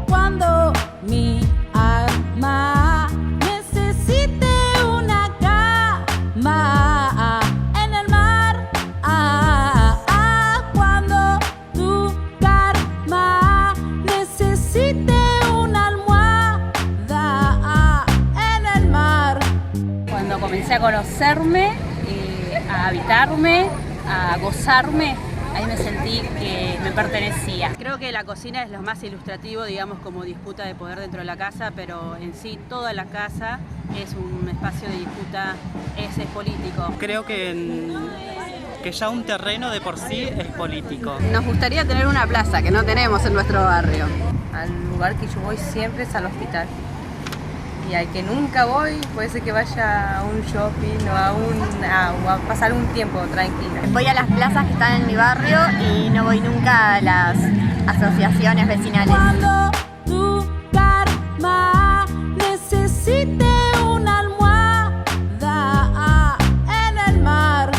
Cuando mi alma necesite una cama en el mar, cuando tu karma necesite una almohada en el mar. Cuando comencé a conocerme, a habitarme, a gozarme, ahí me sentí que me pertenecía. Creo que la cocina es lo más ilustrativo, digamos, como disputa de poder dentro de la casa, pero en sí toda la casa es un espacio de disputa, es político. Creo que ya un terreno de por sí es político. Nos gustaría tener una plaza que no tenemos en nuestro barrio. Al lugar que yo voy siempre es al hospital. Y al que nunca voy, puede ser que vaya a un shopping o a pasar un tiempo tranquila. Voy a las plazas que están en mi barrio y no voy nunca a las asociaciones vecinales. Cuando tu karma necesite una almohada en el mar.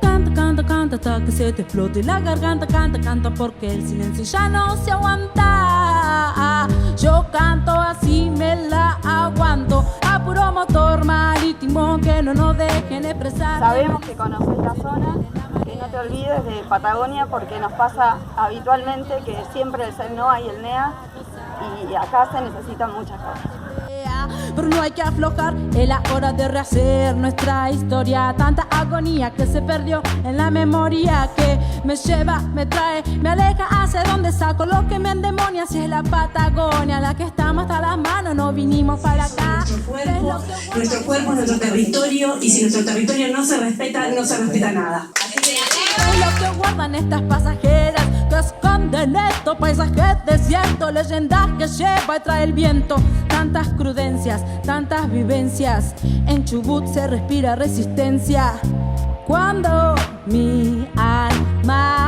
Canta, canta, canta hasta que se te explote la garganta. Canta, canta porque el silencio ya no se aguanta. Yo canto así me la aguanto, a puro motor marítimo que no nos dejen expresar. Sabemos que conoces la zona, que no te olvides de Patagonia porque nos pasa habitualmente que siempre es el NOA y el NEA y acá se necesitan muchas cosas. Pero no hay que aflojar, es la hora de rehacer nuestra historia. Tanta agonía que se perdió en la memoria, que me lleva, me trae, me aleja hacia donde saco lo que me endemonia. Si es la Patagonia, la que estamos hasta las manos, no vinimos para acá. Nuestro cuerpo es nuestro territorio y si nuestro territorio no se respeta, no se respeta nada. Es lo que guardan estas pasajeras que esconden estos paisajes desiertos, leyendas que lleva y trae el viento. Tantas crudencias, tantas vivencias, en Chubut se respira resistencia. Cuando mi alma